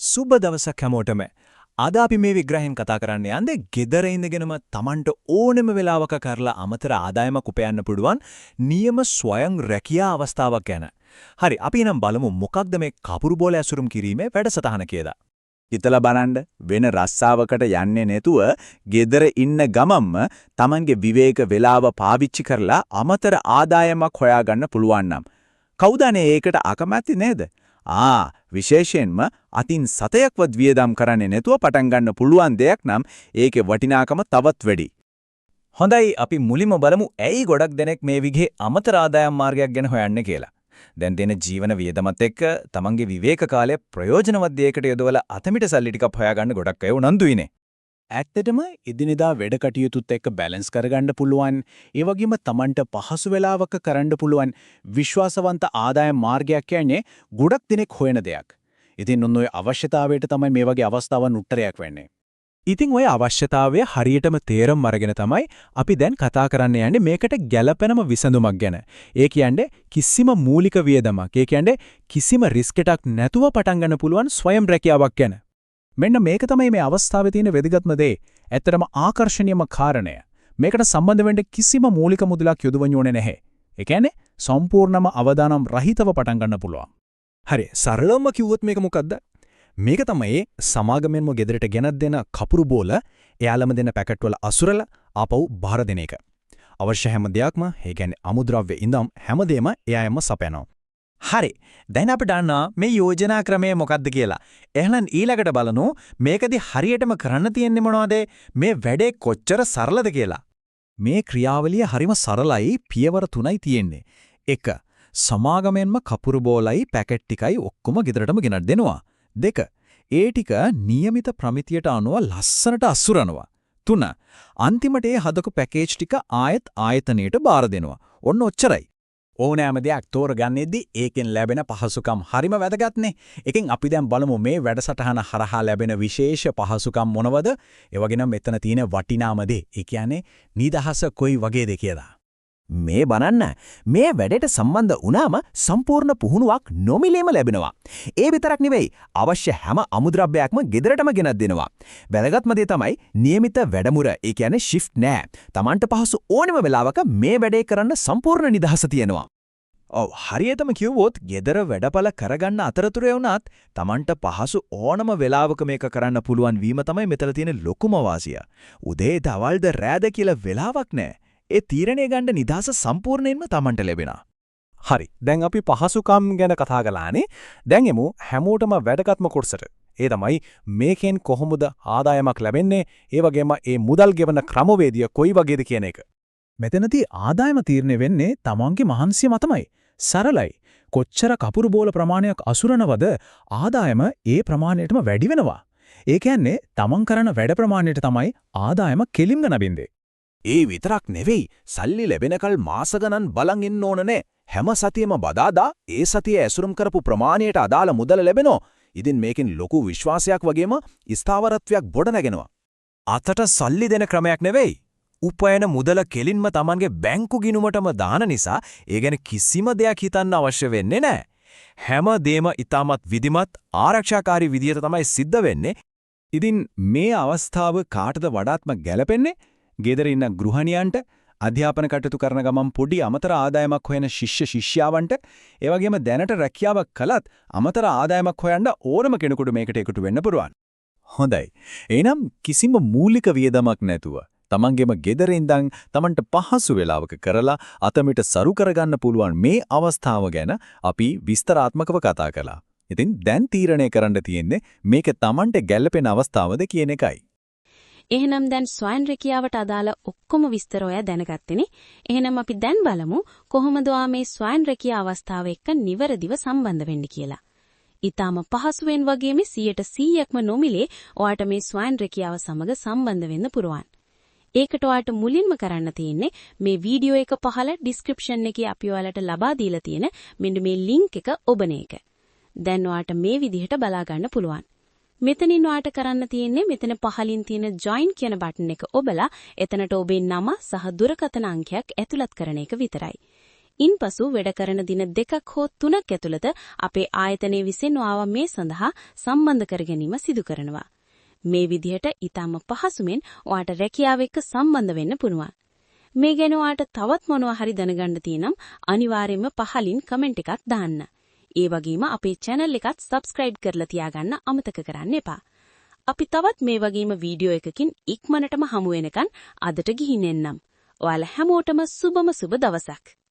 සුබ දවසක් හැමෝටම. අද අපි මේ විග්‍රහයෙන් කතා කරන්න යන්නේ ගෙදර ඉඳගෙනම Tamanට ඕනෙම වෙලාවක කරලා අමතර ආදායමක් උපයන්න පුළුවන් නියම ස්වයං රැකියා අවස්ථාවක් ගැන. හරි, අපි එනම් බලමු මොකක්ද මේ කපුරු බෝල ඇසුරුම් කිරීමේ වැඩසටහන කියලා. හිතලා බලන්න වෙන රස්සාවකට යන්නේ නැතුව ගෙදර ඉන්න ගමම්ම Tamanගේ විවේක වේලාව පාවිච්චි කරලා අමතර ආදායමක් හොයාගන්න පුළුවන් නම් කවුද ඒකට අකමැති නේද? විශේෂයෙන්ම අතින් සතයක්වත් වියදම් කරන්නේ නැතුව පටන් ගන්න පුළුවන් දෙයක් නම් ඒකේ වටිනාකම තවත් වැඩි. හොඳයි, අපි මුලින්ම බලමු ඇයි ගොඩක් දෙනෙක් මේ විදිහේ අමතර ආදායම් මාර්ගයක් ගැන හොයන්නේ කියලා. දැන් දෙන ජීවන වියදමත් එක්ක තමන්ගේ විවේක කාලය ප්‍රයෝජනවත් දෙයකට යොදවලා අතමිට සල්ලි ටිකක් හොයාගන්න ගොඩක් අය උනන්දුයිනේ. ඇත්තටම එදිනෙදා වැඩ කටයුතුත් එක්ක බැලන්ස් කරගන්න පුළුවන්, ඒ වගේම Tamanට පහසු වෙලාවක කරන්න පුළුවන් විශ්වාසවන්ත ආදායම් මාර්ගයක් කියන්නේ ගොඩක් දිනෙක හොයන දෙයක්. ඉතින් ඔන්න ඔය අවශ්‍යතාවයට තමයි මේ වගේ අවස්ථාවන් උත්තරයක් වෙන්නේ. ඉතින් ඔය අවශ්‍යතාවය හරියටම තේරුම් අරගෙන තමයි අපි දැන් කතා කරන්න යන්නේ මේකට ගැළපෙනම විසඳුමක් ගැන. ඒ කියන්නේ කිසිම මූලික වියදමක්, ඒ කියන්නේ කිසිම රිස්ක් එකක් නැතුව පටන් ගන්න පුළුවන් ස්වයං රැකියාවක් ගැන. මෙන්න මේක තමයි මේ අවස්ථාවේ තියෙන වැදගත්ම දේ. ඇත්තටම ආකර්ෂණීයම කාරණය. මේකට සම්බන්ධ වෙන්න කිසිම මූලික මුදලක් යොදවන්න ඕනේ නැහැ. ඒ කියන්නේ සම්පූර්ණම අවදානම් රහිතව පටන් ගන්න පුළුවන්. හරි, සරලවම කිව්වොත් මේක මොකද්ද? මේක තමයි සමාගමෙන්ම ගෙදරට ගෙනත් දෙන කපුරු බෝල එයාලම දෙන පැකට් වල අසුරලා ආපහු බාර දෙන එක. අවශ්‍ය හැම දෙයක්ම, ඒ කියන්නේ අමුද්‍රව්‍ය ඉඳන් හැමදේම එයාම සපයනවා. හරි, දැන් අපි දන්නා මේ යෝජනා ක්‍රමය මොකක්ද කියලා. එහෙනම් ඊළඟට බලමු මේකදී හරියටම කරන්න තියෙන්නේ මොනවද? මේ වැඩේ කොච්චර සරලද කියලා. මේ ක්‍රියාවලිය හරිම සරලයි, පියවර 3යි තියෙන්නේ. 1. සමාගමෙන්ම කපුරු බෝලයි පැකට් ටිකයි ඔක්කොම ගෙදරටම ගෙනත් දෙනවා. 2. ඒ ටික નિયમિત ප්‍රමිතියට අනුව ලස්සනට අසුරනවා. 3. අන්තිමට ඒ හදක පැකේජ් ටික ආයතනයට බාර දෙනවා. ඔන්න ඔච්චරයි. ඕනෑම දෙයක් තෝරගන්නේදී ඒකෙන් ලැබෙන පහසුකම් හරිම වැදගත්නේ. එකෙන් අපි දැන් බලමු මේ වැඩසටහන හරහා ලැබෙන විශේෂ පහසුකම් මොනවද? ඒ වගේම මෙතන තියෙන වටිනාම දේ, ඒ කියන්නේ නිදහස කොයි වගේද කියලා. මේ බලන්න, මේ වැඩේට සම්බන්ධ වුණාම සම්පූර්ණ පුහුණුවක් නොමිලේම ලැබෙනවා. ඒ විතරක් නෙවෙයි, අවශ්‍ය හැම අමුද්‍රව්‍යයක්ම ගෙදරටම ගෙනත් දෙනවා. වැදගත්ම දේ තමයි નિયમિત වැඩමුර, ඒ කියන්නේ shift නෑ. Tamanට පහසු ඕනෙම වෙලාවක මේ වැඩේ කරන්න සම්පූර්ණ නිදහස තියෙනවා. හරියටම කිව්වොත් ගෙදර වැඩපළ කරගන්න අතරතුරේ වුණත් Tamanට පහසු ඕනම වෙලාවක මේක කරන්න පුළුවන් වීම තමයි මෙතන තියෙන ලොකුම වාසිය. උදේ දවල්ද රැද කියලා වෙලාවක් නෑ. ඒ තීරණය ගන්න නිදහස සම්පූර්ණයෙන්ම Tamanට ලැබෙනවා. හරි, දැන් අපි පහසුකම් ගැන කතා කළානේ. දැන් එමු හැමෝටම වැදගත්ම කොටසට. ඒ තමයි මේකෙන් කොහොමද ආදායමක් ලැබෙන්නේ, ඒ වගේම ඒ මුදල් ගෙවන ක්‍රමවේදය කොයි වගේද කියන එක. මෙතනදී ආදායම තීරණය වෙන්නේ Tamanගේ මහන්සිය මතමයි. සරලයි. කොච්චර කපුරු බෝල ප්‍රමාණයක් අසුරනවද ආදායම ඒ ප්‍රමාණයටම වැඩි වෙනවා. ඒ කියන්නේ Taman කරන වැඩ ප්‍රමාණයට තමයි ආදායම කෙලින්ම නැබින්දේ. ඒ විතරක් නෙවෙයි, සල්ලි ලැබෙනකල් මාස ගණන් බලන් ඉන්න ඕන නෑ. හැම සතියෙම බදාදා ඒ සතියේ ඇසුරුම් කරපු ප්‍රමාණයට අදාළ මුදල ලැබෙනවා. ඉතින් මේකෙන් ලොකු විශ්වාසයක් වගේම ස්ථාවරත්වයක් ගොඩ නැගෙනවා. අතට සල්ලි දෙන ක්‍රමයක් නෙවෙයි. උපයන මුදල කෙලින්ම Tamanගේ බැංකු ගිණුමටම දාන නිසා ඒ ගැන කිසිම දෙයක් හිතන්න අවශ්‍ය වෙන්නේ නැහැ. හැම දෙම ඊටමත් විධිමත් ආරක්ෂාකාරී විදියට තමයි සිද්ධ වෙන්නේ. ඉතින් මේ අවස්ථාව කාටද වඩාත්ම ගැළපෙන්නේ? ගෙදර ඉන්න ගෘහණියන්ට, අධ්‍යාපන කටයුතු කරන ගමන් පොඩි අමතර ආදායමක් හොයන ශිෂ්‍යයන්ට, ඒ වගේම දැනට රැකියාවක් කළත් අමතර ආදායමක් හොයන්න ඕනම කෙනෙකුට මේකට එකතු වෙන්න පුළුවන්. හොඳයි. එහෙනම් කිසිම මූලික වියදමක් නැතුව තමන්ගේම ගෙදර ඉඳන් තමන්ට පහසු වෙලාවක කරලා අතමිට සරු කරගන්න පුළුවන් මේ අවස්ථාව ගැන අපි විස්තරාත්මකව කතා කළා. ඉතින් දැන් තීරණය කරන්න තියෙන්නේ මේක තමන්ට ගැළපෙන අවස්ථාවද කියන එකයි. එහෙනම් දැන් ස්වයං රැකියාවට අදාළ ඔක්කොම විස්තර ඔයා දැනගත්තනේ. එහෙනම් අපි දැන් බලමු කොහොමද ඔයා මේ ස්වයං රැකියා අවස්ථාව එක්ක නිවැරදිව සම්බන්ධ වෙන්නේ කියලා. ඊටාම පහසුවෙන් වගේම 100%ක්ම නොමිලේ ඔයාට මේ ස්වයං රැකියාව සමග සම්බන්ධ වෙන්න පුරුවන්. ඒකට ඔයාට මුලින්ම කරන්න තියෙන්නේ මේ වීඩියෝ එක පහළ ඩිස්ක්‍රිප්ෂන් එකේ අපි ඔයාලට ලබා දීලා තියෙන මෙන්න මේ ලින්ක් එක ඔබන එක. දැන් ඔයාට මේ විදිහට බලා ගන්න පුළුවන්. මෙතනින් ඔයාට කරන්න තියෙන්නේ මෙතන පහලින් තියෙන join කියන බටන් එක ඔබලා එතනට ඔබේ නම සහ දුරකථන අංකයක් ඇතුළත් කරන එක විතරයි. ඉන්පසු වැඩ කරන දින 2ක් හෝ 3ක් ඇතුළත අපේ ආයතනයේ විසින් ඔයාව මේ සඳහා සම්බන්ධ කර ගැනීම සිදු කරනවා. මේ විදිහට ඊටම පහසුවෙන් ඔයාට රැකියාව එක්ක සම්බන්ධ වෙන්න පුළුවන්. මේ ගැන ඔයාට තවත් මොනවා හරි දැනගන්න තියෙනම් අනිවාර්යයෙන්ම පහලින් කමෙන්ට් එකක් දාන්න. ඒ වගේම අපේ channel එකත් subscribe කරලා තියාගන්න අමතක කරන්න එපා. අපි තවත් මේ වගේම වීඩියෝ එකකින් ඉක්මනටම හමු වෙනකන් අදට ගිහින් එන්නම්. ඔයාලා හැමෝටම සුබම සුබ දවසක්.